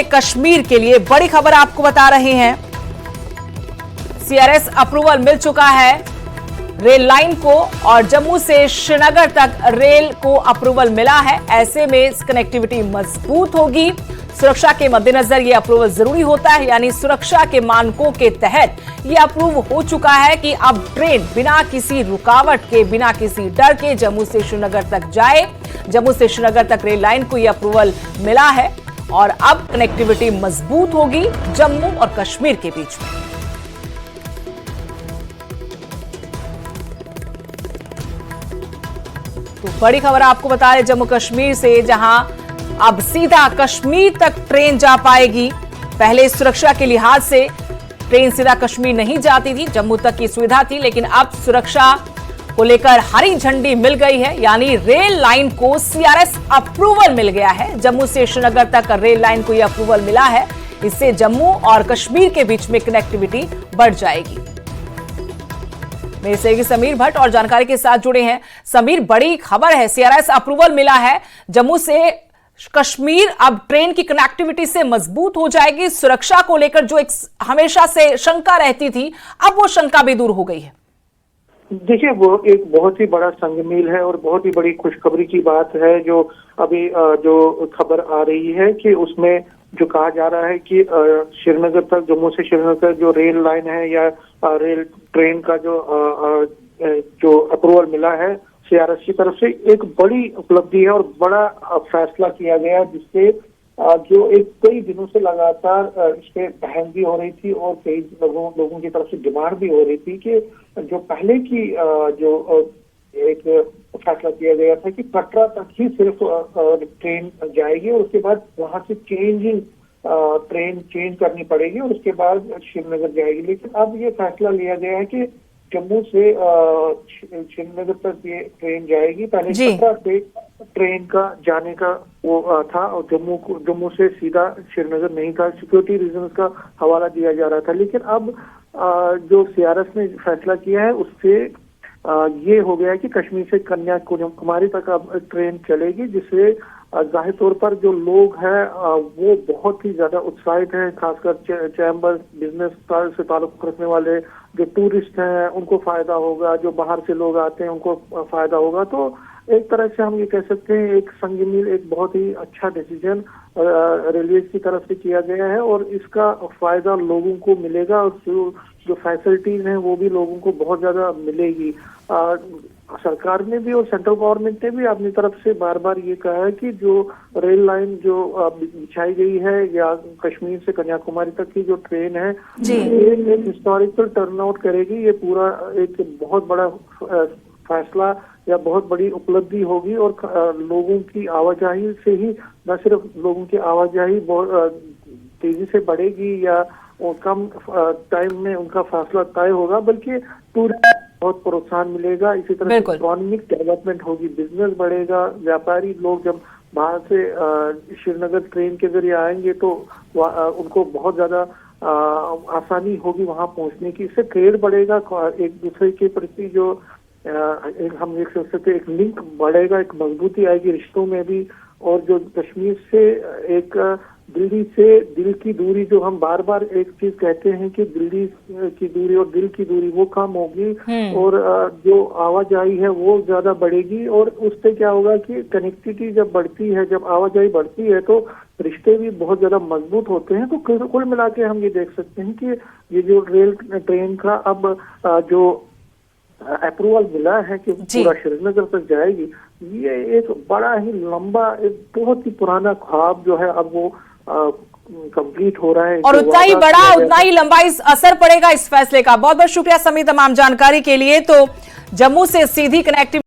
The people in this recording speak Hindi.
कश्मीर के लिए बड़ी खबर आपको बता रहे हैं। सीआरएस अप्रूवल मिल चुका है रेल लाइन को और जम्मू से श्रीनगर तक रेल को अप्रूवल मिला है। ऐसे में कनेक्टिविटी मजबूत होगी। सुरक्षा के मद्देनजर यह अप्रूवल जरूरी होता है, यानी सुरक्षा के मानकों के तहत यह अप्रूव हो चुका है कि अब ट्रेन बिना किसी रुकावट के, बिना किसी डर के जम्मू से श्रीनगर तक जाए। जम्मू से श्रीनगर तक रेल लाइन को यह अप्रूवल मिला है और अब कनेक्टिविटी मजबूत होगी जम्मू और कश्मीर के बीच में। तो बड़ी खबर आपको बता रहे जम्मू कश्मीर से, जहां अब सीधा कश्मीर तक ट्रेन जा पाएगी। पहले सुरक्षा के लिहाज से ट्रेन सीधा कश्मीर नहीं जाती थी, जम्मू तक की सुविधा थी, लेकिन अब सुरक्षा को लेकर हरी झंडी मिल गई है, यानी रेल लाइन को सीआरएस अप्रूवल मिल गया है। जम्मू से श्रीनगर तक रेल लाइन को यह अप्रूवल मिला है। इससे जम्मू और कश्मीर के बीच में कनेक्टिविटी बढ़ जाएगी। मेरे सहयोगी समीर भट्ट और जानकारी के साथ जुड़े हैं। समीर, बड़ी खबर है, सीआरएस अप्रूवल मिला है। जम्मू से कश्मीर अब ट्रेन की कनेक्टिविटी से मजबूत हो जाएगी। सुरक्षा को लेकर जो एक हमेशा से शंका रहती थी, अब वो शंका भी दूर हो गई है। देखिए, वो एक बहुत ही बड़ा संग-मील है और बहुत ही बड़ी खुशखबरी की बात है जो अभी जो खबर आ रही है कि उसमें जो कहा जा रहा है कि श्रीनगर तक, जम्मू से श्रीनगर तक जो रेल लाइन है या रेल ट्रेन का जो अप्रूवल मिला है सीआरएस की तरफ से, एक बड़ी उपलब्धि है और बड़ा फैसला किया गया, जिससे जो एक कई दिनों से लगातार इस पे बहस भी हो रही थी और कई लोगों की तरफ से डिमांड भी हो रही थी कि जो पहले की जो एक फैसला किया गया था कि कटरा तक ही सिर्फ ट्रेन जाएगी और उसके बाद वहां से ट्रेन चेंज करनी पड़ेगी और उसके बाद श्रीनगर जाएगी। लेकिन अब ये फैसला लिया गया है कि जम्मू से श्रीनगर तक ये ट्रेन जाएगी। पहले कटरा से ट्रेन का जाने का वो था और जम्मू से सीधा श्रीनगर नहीं था, सिक्योरिटी रीजंस का हवाला दिया जा रहा था। लेकिन अब जो सीआरएस ने फैसला किया है उससे ये हो गया है कि कश्मीर से कन्याकुमारी तक अब ट्रेन चलेगी, जिससे जाहिर तौर पर जो लोग हैं वो बहुत ही ज्यादा उत्साहित हैं, खासकर चैम्बर बिजनेस से ताल्लुक रखने वाले जो टूरिस्ट हैं उनको फायदा होगा, जो बाहर से लोग आते हैं उनको फायदा होगा। तो एक तरह से हम ये कह सकते हैं एक संग-मील, एक बहुत ही अच्छा डिसीजन रेलवे की तरफ से किया गया है और इसका फायदा लोगों को मिलेगा और जो फैसिलिटीज हैं वो भी लोगों को बहुत ज्यादा मिलेगी। सरकार ने भी और सेंट्रल गवर्नमेंट ने भी अपनी तरफ से बार बार ये कहा है कि जो रेल लाइन जो बिछाई गई है या कश्मीर से कन्याकुमारी तक की जो ट्रेन है ये एक हिस्टोरिकल टर्नआउट करेगी। ये पूरा एक बहुत बड़ा फैसला या बहुत बड़ी उपलब्धि होगी और लोगों की आवाजाही से ही न सिर्फ लोगों की आवाजाही बहुत तेजी से बढ़ेगी या कम टाइम में उनका फैसला तय होगा, बल्कि पूरे बहुत प्रोत्साहन मिलेगा। इसी तरह से इकोनॉमिक डेवलपमेंट होगी, बिजनेस बढ़ेगा, व्यापारी लोग जब बाहर से श्रीनगर ट्रेन के जरिए आएंगे तो उनको बहुत ज्यादा आसानी होगी वहां पहुंचने की। इससे ट्रेड बढ़ेगा, एक दूसरे के प्रति जो हम देख सकते हैं एक लिंक बढ़ेगा, एक मजबूती आएगी रिश्तों में भी। और जो कश्मीर से एक दिल्ली से दिल की दूरी, जो हम बार बार एक चीज कहते हैं कि दिल्ली की दूरी और दिल की दूरी, वो कम होगी और जो आवाजाही है वो ज्यादा बढ़ेगी। और उससे क्या होगा कि कनेक्टिविटी जब बढ़ती है, जब आवाजाही बढ़ती है तो रिश्ते भी बहुत ज्यादा मजबूत होते हैं। तो कुल मिला के हम ये देख सकते हैं कि ये जो रेल ट्रेन का अब जो अप्रूवल मिला है कि पूरा श्रीनगर तक जाएगी, ये एक बड़ा ही लंबा, एक बहुत ही पुराना ख्वाब जो है अब वो कंप्लीट हो रहा है और उतना ही बड़ा, उतना ही लंबा इस असर पड़ेगा इस फैसले का। बहुत बहुत शुक्रिया समीर तमाम जानकारी के लिए। तो जम्मू से सीधी कनेक्टिविटी